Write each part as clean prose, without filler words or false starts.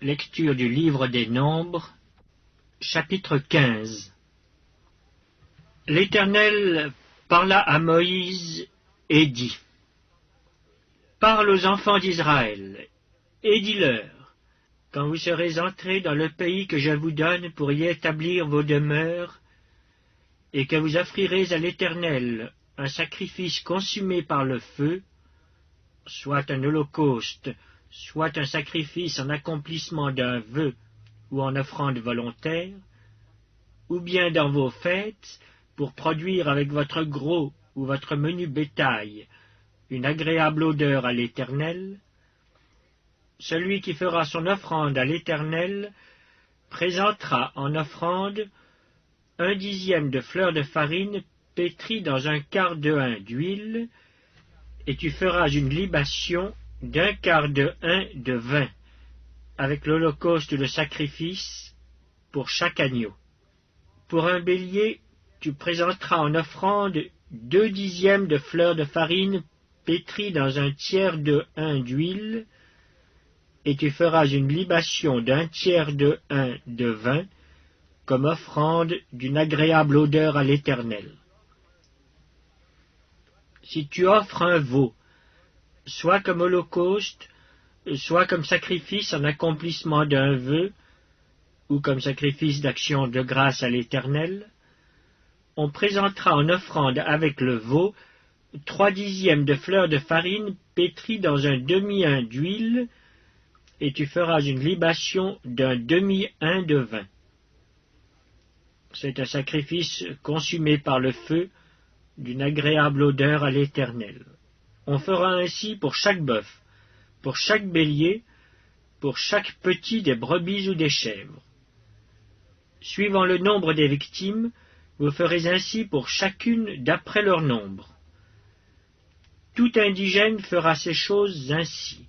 Lecture du livre des Nombres, chapitre 15. L'Éternel parla à Moïse et dit : Parle aux enfants d'Israël, et dis-leur, quand vous serez entrés dans le pays que je vous donne pour y établir vos demeures, et que vous offrirez à l'Éternel un sacrifice consumé par le feu, soit un holocauste, soit un sacrifice en accomplissement d'un vœu ou en offrande volontaire, ou bien dans vos fêtes, pour produire avec votre gros ou votre menu bétail une agréable odeur à l'Éternel, celui qui fera son offrande à l'Éternel présentera en offrande 1/10 de fleur de farine pétrie dans 1/4 de hin d'huile, et tu feras une libation d'1/4 de hin de vin, avec l'holocauste de sacrifice pour chaque agneau. Pour un bélier, tu présenteras en offrande 2/10 de fleur de farine pétrie dans 1/3 de hin d'huile, et tu feras une libation d'1/3 de hin de vin, comme offrande d'une agréable odeur à l'Éternel. Si tu offres un veau, soit comme holocauste, soit comme sacrifice en accomplissement d'un vœu, ou comme sacrifice d'action de grâce à l'Éternel, on présentera en offrande avec le veau 3/10 de fleur de farine pétrie dans 1/2 hin d'huile, et tu feras une libation d'1/2 hin de vin. C'est un sacrifice consumé par le feu, d'une agréable odeur à l'Éternel. On fera ainsi pour chaque bœuf, pour chaque bélier, pour chaque petit des brebis ou des chèvres. Suivant le nombre des victimes, vous ferez ainsi pour chacune d'après leur nombre. Tout indigène fera ces choses ainsi,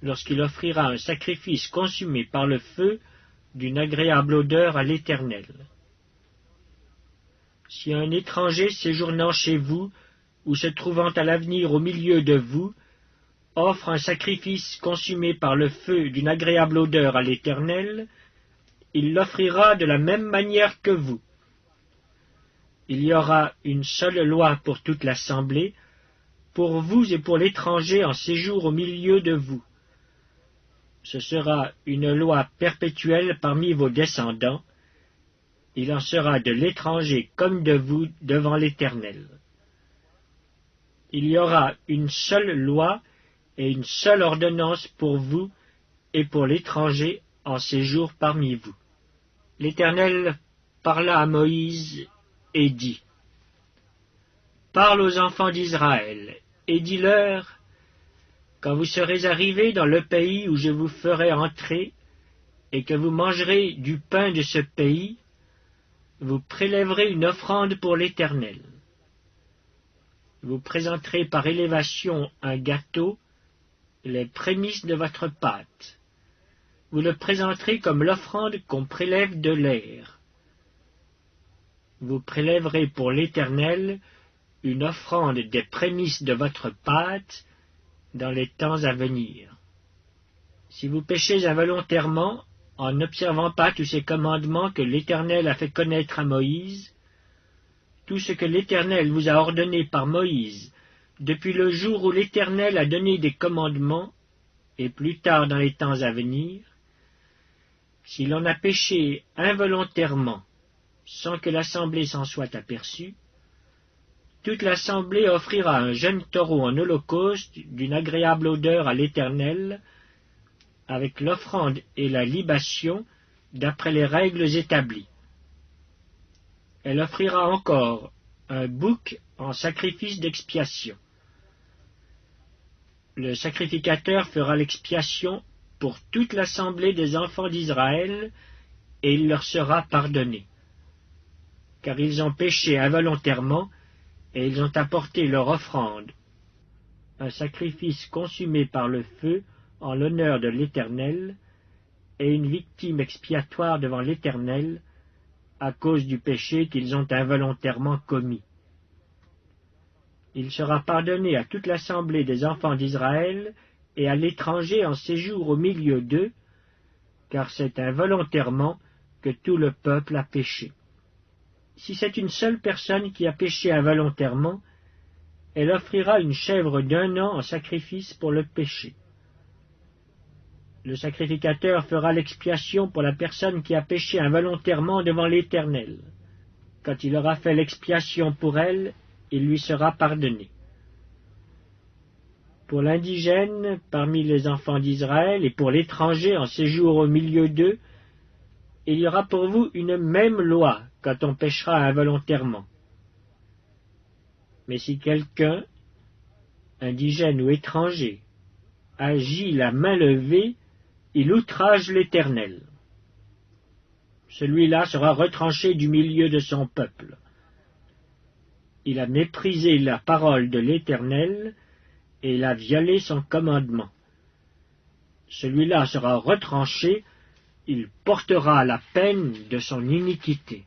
lorsqu'il offrira un sacrifice consumé par le feu, d'une agréable odeur à l'Éternel. Si un étranger séjournant chez vous, ou se trouvant à l'avenir au milieu de vous, offre un sacrifice consumé par le feu d'une agréable odeur à l'Éternel, il l'offrira de la même manière que vous. Il y aura une seule loi pour toute l'assemblée, pour vous et pour l'étranger en séjour au milieu de vous. Ce sera une loi perpétuelle parmi vos descendants. Il en sera de l'étranger comme de vous devant l'Éternel. Il y aura une seule loi et une seule ordonnance pour vous et pour l'étranger en séjour parmi vous. L'Éternel parla à Moïse et dit : Parle aux enfants d'Israël, et dis-leur, quand vous serez arrivés dans le pays où je vous ferai entrer, et que vous mangerez du pain de ce pays, vous prélèverez une offrande pour l'Éternel. Vous présenterez par élévation un gâteau, les prémices de votre pâte. Vous le présenterez comme l'offrande qu'on prélève de l'air. Vous prélèverez pour l'Éternel une offrande des prémices de votre pâte dans les temps à venir. Si vous péchez involontairement, en n'observant pas tous ces commandements que l'Éternel a fait connaître à Moïse, tout ce que l'Éternel vous a ordonné par Moïse, depuis le jour où l'Éternel a donné des commandements, et plus tard dans les temps à venir, si l'on a péché involontairement, sans que l'assemblée s'en soit aperçue, toute l'assemblée offrira un jeune taureau en holocauste d'une agréable odeur à l'Éternel, avec l'offrande et la libation d'après les règles établies. Elle offrira encore un bouc en sacrifice d'expiation. Le sacrificateur fera l'expiation pour toute l'assemblée des enfants d'Israël, et il leur sera pardonné. Car ils ont péché involontairement, et ils ont apporté leur offrande, un sacrifice consumé par le feu en l'honneur de l'Éternel, et une victime expiatoire devant l'Éternel, à cause du péché qu'ils ont involontairement commis. Il sera pardonné à toute l'assemblée des enfants d'Israël et à l'étranger en séjour au milieu d'eux, car c'est involontairement que tout le peuple a péché. Si c'est une seule personne qui a péché involontairement, elle offrira une chèvre d'1 an en sacrifice pour le péché. Le sacrificateur fera l'expiation pour la personne qui a péché involontairement devant l'Éternel. Quand il aura fait l'expiation pour elle, il lui sera pardonné. Pour l'indigène parmi les enfants d'Israël et pour l'étranger en séjour au milieu d'eux, il y aura pour vous une même loi quand on péchera involontairement. Mais si quelqu'un, indigène ou étranger, agit la main levée, il outrage l'Éternel. Celui-là sera retranché du milieu de son peuple. Il a méprisé la parole de l'Éternel et il a violé son commandement. Celui-là sera retranché, il portera la peine de son iniquité.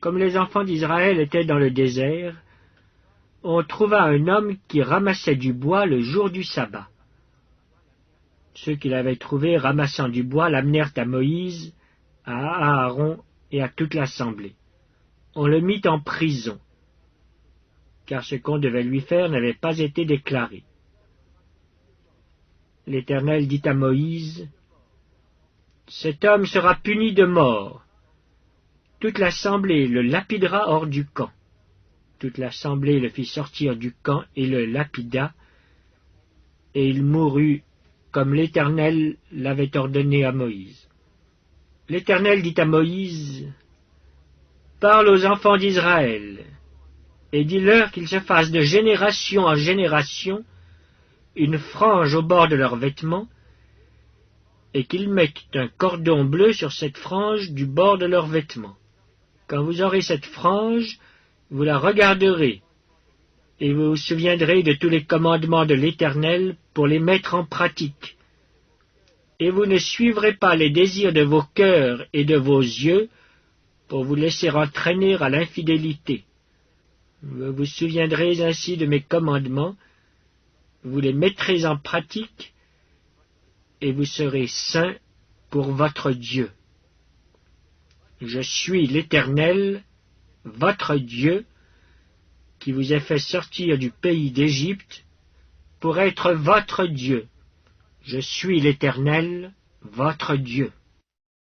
Comme les enfants d'Israël étaient dans le désert, on trouva un homme qui ramassait du bois le jour du sabbat. Ceux qui l'avaient trouvé ramassant du bois l'amenèrent à Moïse, à Aaron et à toute l'assemblée. On le mit en prison, car ce qu'on devait lui faire n'avait pas été déclaré. L'Éternel dit à Moïse, « Cet homme sera puni de mort. Toute l'assemblée le lapidera hors du camp. » Toute l'assemblée le fit sortir du camp et le lapida, et il mourut comme l'Éternel l'avait ordonné à Moïse. L'Éternel dit à Moïse, « Parle aux enfants d'Israël, et dis-leur qu'ils se fassent de génération en génération une frange au bord de leurs vêtements, et qu'ils mettent un cordon bleu sur cette frange du bord de leurs vêtements. Quand vous aurez cette frange, vous la regarderez, et vous vous souviendrez de tous les commandements de l'Éternel pour les mettre en pratique. Et vous ne suivrez pas les désirs de vos cœurs et de vos yeux pour vous laisser entraîner à l'infidélité. Vous vous souviendrez ainsi de mes commandements, vous les mettrez en pratique, et vous serez saints pour votre Dieu. Je suis l'Éternel, votre Dieu, qui vous ai fait sortir du pays d'Égypte, pour être votre Dieu. Je suis l'Éternel, votre Dieu.